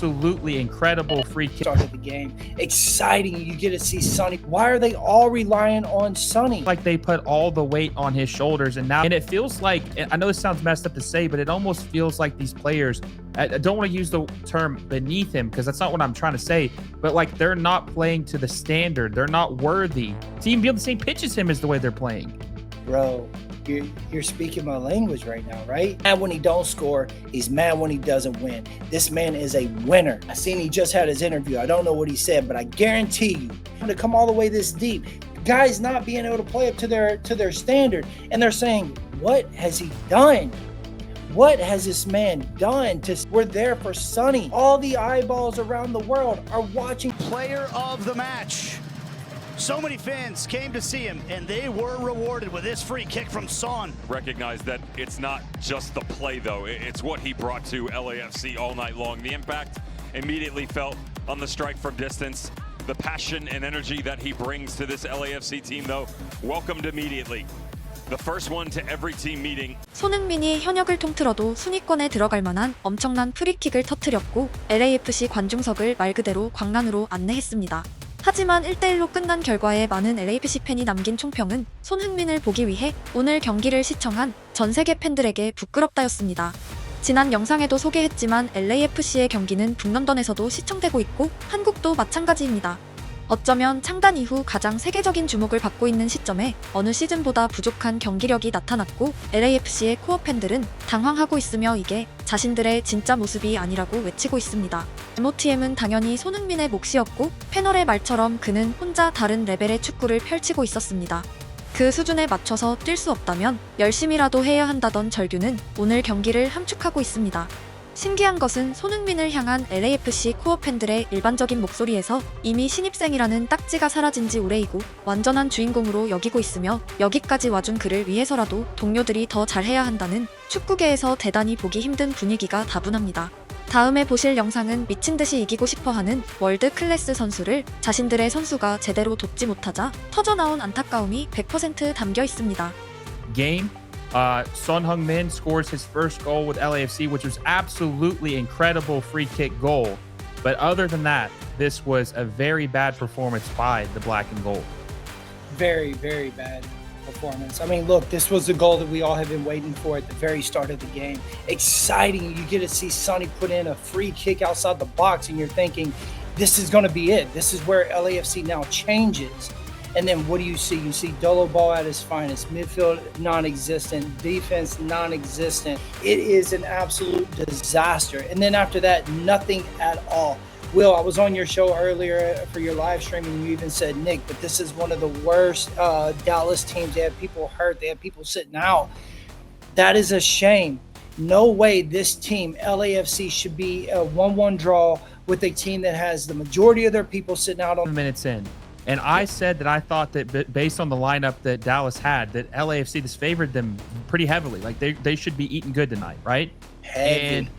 Absolutely incredible free kick. Started the game. Exciting. You get to see Sonny. Why are they all relying on Sonny? Like they put all the weight on his shoulders, and it feels like, I know this sounds messed up to say, but it almost feels like these players, I don't want to use the term beneath him because that's not what I'm trying to say, but like they're not playing to the standard. They're not worthy to even be on the same pitch as him is the way they're playing. Bro, you're speaking my language right now, right? Mad when he don't score. He's mad when he doesn't win. This man is a winner. I seen he just had his interview. I don't know what he said, but I guarantee you, to come all the way this deep, guys not being able to play up to their standard, and they're saying, what has he done? What has this man done? We're there for Sonny. All the eyeballs around the world are watching. Player of the match. So many fans came to see him, and they were rewarded with this free kick from Son. Recognize that it's not just the play, though. It's what he brought to LAFC all night long. The impact immediately felt on the strike from distance. The passion and energy that he brings to this LAFC team, though, welcomed immediately. The first one to every team meeting. 손흥민이 현역을 통틀어도 순위권에 들어갈 만한 엄청난 프리킥을 터뜨렸고 LAFC 관중석을 말 그대로 광란으로 안내했습니다. 하지만 1대1로 끝난 결과에 많은 LAFC 팬이 남긴 총평은 손흥민을 보기 위해 오늘 경기를 시청한 전 세계 팬들에게 부끄럽다였습니다. 지난 영상에도 소개했지만 LAFC의 경기는 북런던에서도 시청되고 있고 한국도 마찬가지입니다. 어쩌면 창단 이후 가장 세계적인 주목을 받고 있는 시점에 어느 시즌보다 부족한 경기력이 나타났고 LAFC의 코어 팬들은 당황하고 있으며 이게 자신들의 진짜 모습이 아니라고 외치고 있습니다. MOTM은 당연히 손흥민의 몫이었고 패널의 말처럼 그는 혼자 다른 레벨의 축구를 펼치고 있었습니다. 그 수준에 맞춰서 뛸 수 없다면 열심히라도 해야 한다던 절규는 오늘 경기를 함축하고 있습니다. 신기한 것은 손흥민을 향한 LAFC 코어 팬들의 일반적인 목소리에서 이미 신입생이라는 딱지가 사라진 지 오래이고 완전한 주인공으로 여기고 있으며 여기까지 와준 그를 위해서라도 동료들이 더 잘해야 한다는 축구계에서 대단히 보기 힘든 분위기가 다분합니다. 다음에 보실 영상은 미친듯이 이기고 싶어하는 월드 클래스 선수를 자신들의 선수가 제대로 돕지 못하자 터져나온 안타까움이 100% 담겨 있습니다. Game. Son Heung-min scores his first goal with LAFC, which was absolutely incredible free kick goal. But other than that, this was a very bad performance by the black and gold. Very, very bad performance. I mean, look, this was the goal that we all have been waiting for at the very start of the game. Exciting. You get to see Sonny put in a free kick outside the box, and you're thinking, this is going to be it. This is where LAFC now changes. And then what do you see? You see Dolo Ball at his finest. Midfield non-existent. Defense non-existent. It is an absolute disaster. And then after that, nothing at all. Will, I was on your show earlier for your live stream, and you even said, Nick, but this is one of the worst Dallas teams. They have people hurt. They have people sitting out. That is a shame. No way this team, LAFC, should be a 1-1 draw with a team that has the majority of their people sitting out on minutes in. And I said that I thought that based on the lineup that Dallas had, that LAFC just favored them pretty heavily. Like they should be eating good tonight, right? Heavy. And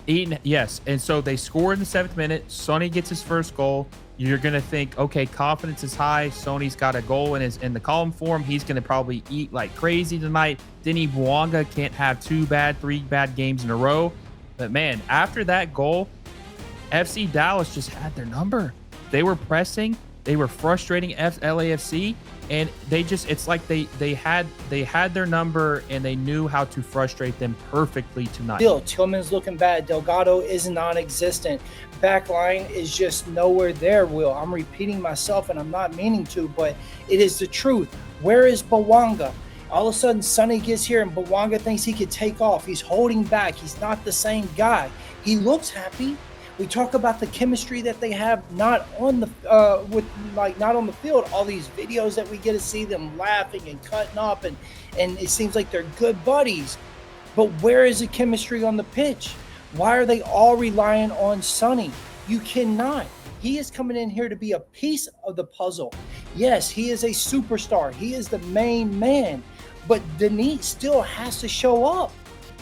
eating, yes. And so they score in the 7th minute. Sonny gets his first goal. You're gonna think, okay, confidence is high. Sonny's got a goal in the column for him. He's gonna probably eat like crazy tonight. Denny Bouanga can't have 3 bad games in a row. But man, after that goal, FC Dallas just had their number. They were pressing. They were frustrating LAFC, and it's like they had their number and they knew how to frustrate them perfectly tonight. Still, Tillman's looking bad. Delgado is non-existent. Back line is just nowhere there, Will. I'm repeating myself and I'm not meaning to, but it is the truth. Where is Bouanga? All of a sudden, Sonny gets here and Bouanga thinks he could take off. He's holding back. He's not the same guy. He looks happy. We talk about the chemistry that they have, not on the not on the field. All these videos that we get to see them laughing and cutting up, and it seems like they're good buddies. But where is the chemistry on the pitch? Why are they all relying on Sonny? You cannot. He is coming in here to be a piece of the puzzle. Yes, he is a superstar. He is the main man, but Denis still has to show up.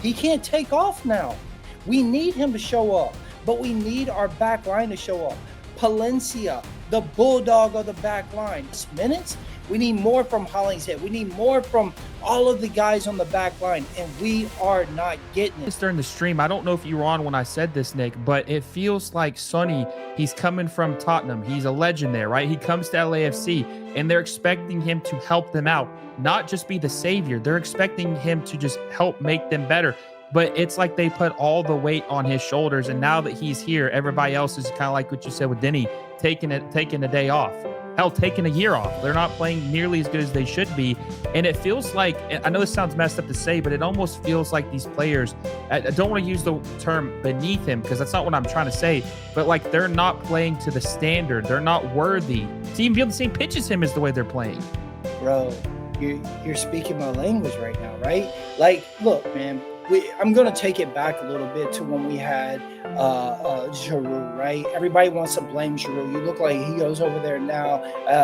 He can't take off now. We need him to show up. But we need our back line to show up. Palencia, the bulldog of the back line. Minutes, We need more from Hollingshead. We need more from all of the guys on the back line, and we are not getting it. This during the stream, I don't know if you were on when I said this, Nick, but it feels like Sonny, he's coming from Tottenham. He's a legend there, right? He comes to LAFC, and they're expecting him to help them out, not just be the savior. They're expecting him to just help make them better. But it's like they put all the weight on his shoulders, and now that he's here, everybody else is kind of like what you said with Denny, taking a day off. Hell, taking a year off. They're not playing nearly as good as they should be. And it feels like, I know this sounds messed up to say, but it almost feels like these players, I don't want to use the term beneath him because that's not what I'm trying to say, but like they're not playing to the standard. They're not worthy to even be on the same pitch as him as the way they're playing. Bro, you're speaking my language right now, right? Like, look, man, I'm going to take it back a little bit to when we had Giroud, right? Everybody wants to blame Giroud. You look like he goes over there now,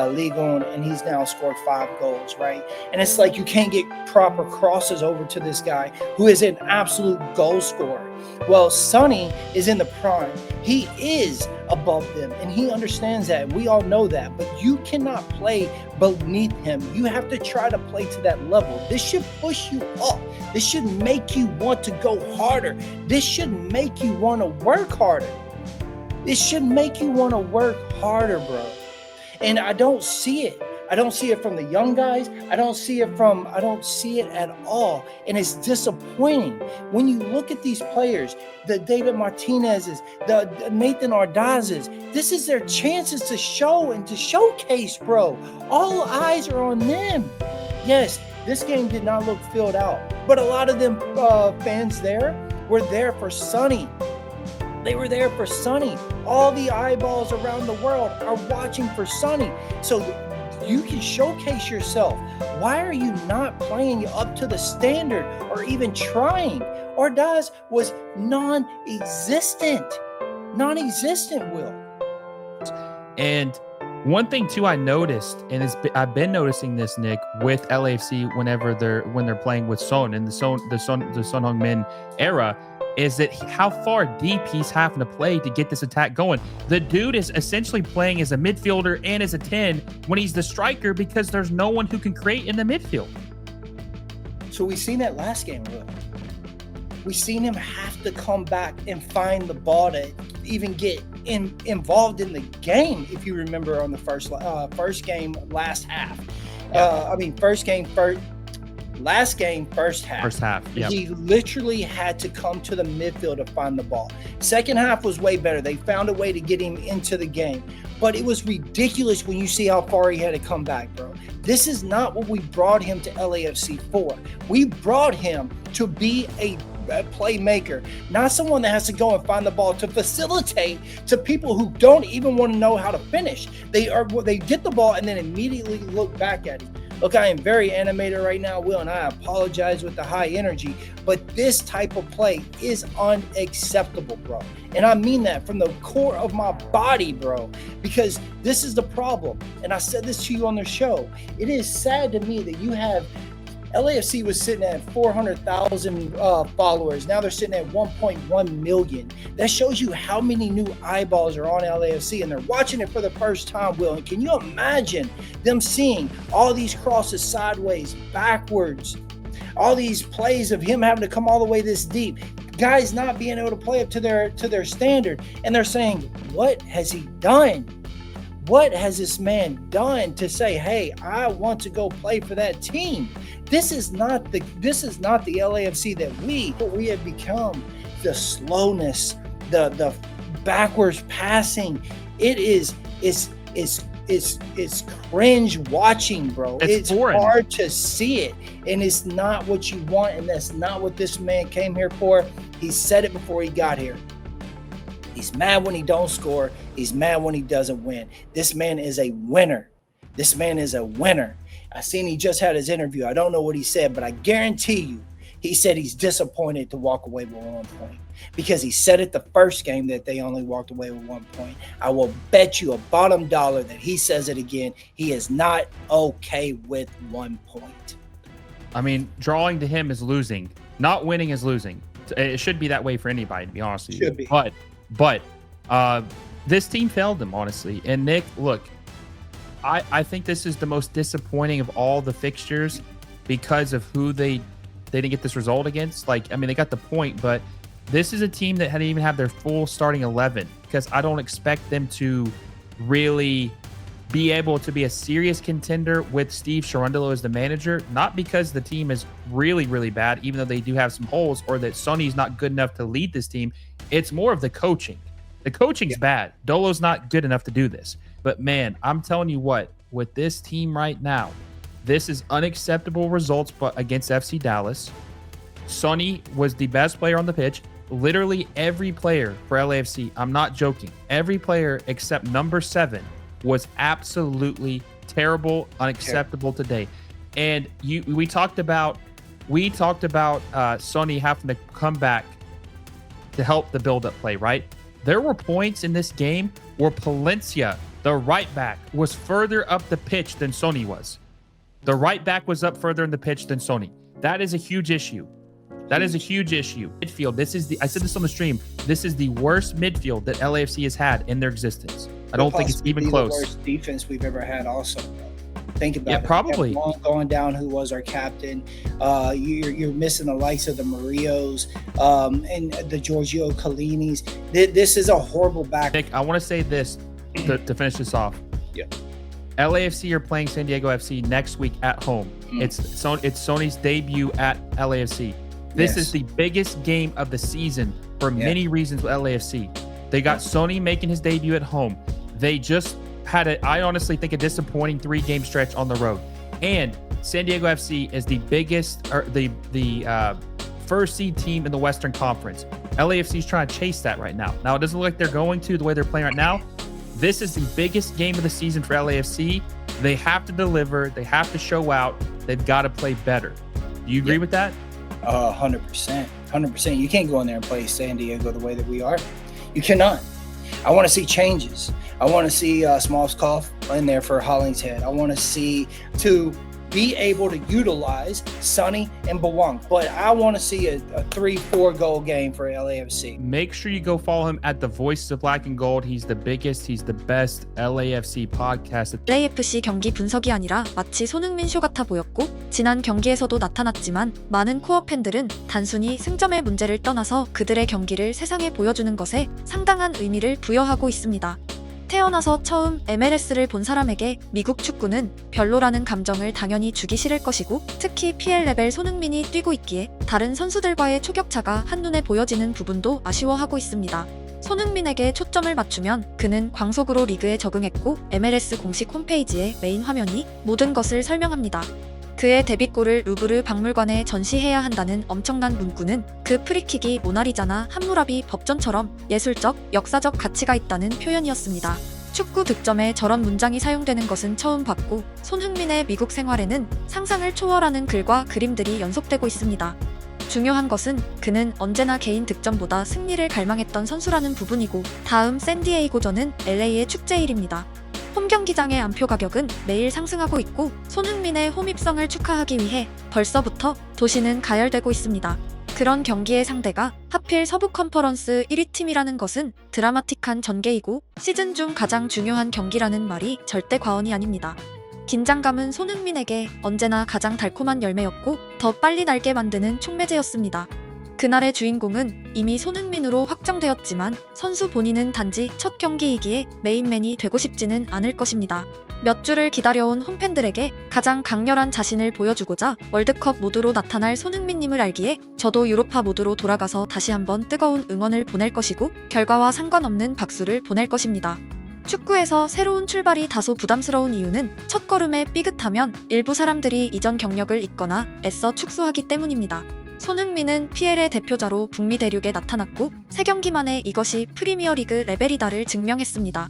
Ligue 1, and he's now scored 5 goals, right? And it's like you can't get proper crosses over to this guy who is an absolute goal scorer. Well, Sonny is in the prime. He is above them, and he understands that. We all know that, but you cannot play beneath him. You have to try to play to that level. This should push you up. This should make you want to go harder. This should make you want to work harder. This should make you want to work harder, bro. And I don't see it. I don't see it from the young guys. I don't see it at all. And it's disappointing. When you look at these players, the David Martinez's, the Nathan Ordaz's, this is their chances to show and to showcase, bro. All eyes are on them. Yes, this game did not look filled out, but a lot of them fans there were there for Sonny. They were there for Sonny. All the eyeballs around the world are watching for Sonny. So you can showcase yourself. Why are you not playing up to the standard or even trying? Ordaz was non-existent, Will. And one thing too, I noticed, and I've been noticing this, Nick, with LAFC when they're playing with Son in the Son Heung-min era, is that how far deep he's having to play to get this attack going. The dude is essentially playing as a midfielder and as a 10 when he's the striker because there's no one who can create in the midfield. So we seen that last game, Will. We seen him have to come back and find the ball to even get involved in the game. If you remember on the first game, last half. Last game, first half. First half, yeah. He literally had to come to the midfield to find the ball. Second half was way better. They found a way to get him into the game. But it was ridiculous when you see how far he had to come back, bro. This is not what we brought him to LAFC for. We brought him to be a playmaker, not someone that has to go and find the ball to facilitate to people who don't even want to know how to finish. They get the ball and then immediately look back at it. Look, I am very animated right now, Will, and I apologize with the high energy, but this type of play is unacceptable, bro. And I mean that from the core of my body, bro, because this is the problem. And I said this to you on the show. It is sad to me that you have LAFC was sitting at 400,000 followers. Now they're sitting at 1.1 million. That shows you how many new eyeballs are on LAFC, and they're watching it for the first time, Will. And can you imagine them seeing all these crosses sideways, backwards, all these plays of him having to come all the way this deep, guys not being able to play up to their standard, and they're saying, what has he done? What has this man done to say, hey, I want to go play for that team? This is not the LAFC that we have become. The slowness, the backwards passing. It's cringe watching, bro. It's hard to see it, and it's not what you want, and that's not what this man came here for. He said it before he got here. He's mad when he don't score. He's mad when he doesn't win. This man is a winner. This man is a winner. I seen he just had his interview. I don't know what he said, but I guarantee you he said he's disappointed to walk away with 1 point because he said it the first game that they only walked away with 1 point. I will bet you a bottom dollar that he says it again. He is not okay with 1 point. I mean, drawing to him is losing. Not winning is losing. It should be that way for anybody, to be honest with you. Should be. But this team failed them, honestly. And Nick, look, I think this is the most disappointing of all the fixtures because of who they didn't get this result against. Like, I mean, they got the point, but this is a team that hadn't even had their full starting 11 because I don't expect them to really be able to be a serious contender with Steve Cherundolo as the manager, not because the team is really, really bad, even though they do have some holes, or that Sonny's not good enough to lead this team. It's more of the coaching. The coaching's bad. Dolo's not good enough to do this. But man, I'm telling you what, with this team right now, this is unacceptable results but against FC Dallas. Sonny was the best player on the pitch. Literally every player for LAFC, I'm not joking, every player except number 7 was absolutely terrible, unacceptable today. And we talked about Sonny having to come back to help the build-up play, right? There were points in this game where Palencia, the right back, was further up the pitch than Sonny was. The right back was up further in the pitch than Sonny. That is a huge issue. That is a huge issue. Midfield, I said this on the stream, this is the worst midfield that LAFC has had in their existence. I don't think it's even close. The worst defense we've ever had also. Think about it. Yeah, probably. Going down, who was our captain. You're missing the likes of the Murillos and the Giorgio Collinis. This is a horrible back. Nick, I want to say this to finish this off. Yeah. LAFC are playing San Diego FC next week at home. It's Sonny's debut at LAFC. This is the biggest game of the season for many reasons with LAFC. They got Sonny making his debut at home. They just had I honestly think a disappointing 3-game stretch on the road. And San Diego FC is the biggest, or the first seed team in the Western Conference. LAFC is trying to chase that right now. Now, it doesn't look like they're going to the way they're playing right now. This is the biggest game of the season for LAFC. They have to deliver. They have to show out. They've got to play better. Do you agree with that? 100%. 100%. You can't go in there and play San Diego the way that we are. You cannot. I want to see changes. I want to see Smalskov in there for Hollingshead. I want to see to be able to utilize Sonny and Bawang. But I want to see a 3-4 goal game for LAFC. Make sure you go follow him at the Voices of Black and Gold. He's the biggest, he's the best LAFC podcast. LAFC 경기 분석이 아니라 마치 손흥민 쇼 같아 보였고 지난 경기에서도 나타났지만 많은 코어 팬들은 단순히 승점의 문제를 떠나서 그들의 경기를 세상에 보여주는 것에 상당한 의미를 부여하고 있습니다. 태어나서 처음 MLS를 본 사람에게 미국 축구는 별로라는 감정을 당연히 주기 싫을 것이고 특히 PL 레벨 손흥민이 뛰고 있기에 다른 선수들과의 초격차가 한눈에 보여지는 부분도 아쉬워하고 있습니다. 손흥민에게 초점을 맞추면 그는 광속으로 리그에 적응했고 MLS 공식 홈페이지의 메인 화면이 모든 것을 설명합니다. 그의 데뷔골을 루브르 박물관에 전시해야 한다는 엄청난 문구는 그 프리킥이 모나리자나 함무라비 법전처럼 예술적, 역사적 가치가 있다는 표현이었습니다. 축구 득점에 저런 문장이 사용되는 것은 처음 봤고 손흥민의 미국 생활에는 상상을 초월하는 글과 그림들이 연속되고 있습니다. 중요한 것은 그는 언제나 개인 득점보다 승리를 갈망했던 선수라는 부분이고 다음 샌디에이고전은 LA의 축제일입니다. 홈 경기장의 안표 가격은 매일 상승하고 있고 손흥민의 홈 입성을 축하하기 위해 벌써부터 도시는 가열되고 있습니다. 그런 경기의 상대가 하필 서부 컨퍼런스 1위 팀이라는 것은 드라마틱한 전개이고 시즌 중 가장 중요한 경기라는 말이 절대 과언이 아닙니다. 긴장감은 손흥민에게 언제나 가장 달콤한 열매였고 더 빨리 날게 만드는 촉매제였습니다. 그날의 주인공은 이미 손흥민으로 확정되었지만 선수 본인은 단지 첫 경기이기에 메인맨이 되고 싶지는 않을 것입니다. 몇 주를 기다려온 홈팬들에게 가장 강렬한 자신을 보여주고자 월드컵 모드로 나타날 손흥민님을 알기에 저도 유로파 모드로 돌아가서 다시 한번 뜨거운 응원을 보낼 것이고 결과와 상관없는 박수를 보낼 것입니다. 축구에서 새로운 출발이 다소 부담스러운 이유는 첫걸음에 삐긋하면 일부 사람들이 이전 경력을 잊거나 애써 축소하기 때문입니다. 손흥민은 PL의 대표자로 북미 대륙에 나타났고 3경기 만에 이것이 프리미어리그 레벨이다를 증명했습니다.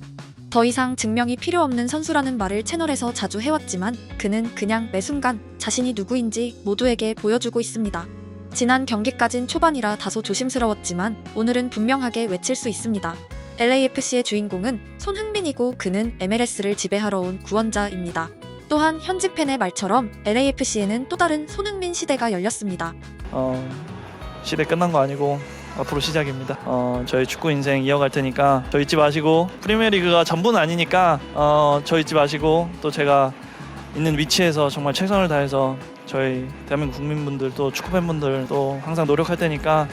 더 이상 증명이 필요 없는 선수라는 말을 채널에서 자주 해왔지만 그는 그냥 매 순간 자신이 누구인지 모두에게 보여주고 있습니다. 지난 경기까진 초반이라 다소 조심스러웠지만 오늘은 분명하게 외칠 수 있습니다. LAFC의 주인공은 손흥민이고 그는 MLS를 지배하러 온 구원자입니다. 또한 현지 팬의 말처럼 LAFC에는 또 다른 손흥민 시대가 열렸습니다. 시대 끝난 거 아니고 앞으로 시작입니다. 저희 축구 인생 이어갈 테니까 저 잊지 마시고 프리미어리그가 전부는 아니니까 저 잊지 마시고 또 제가 있는 위치에서 정말 최선을 다해서 저희 대한민국 국민분들 또 축구 팬분들 또 항상 노력할 테니까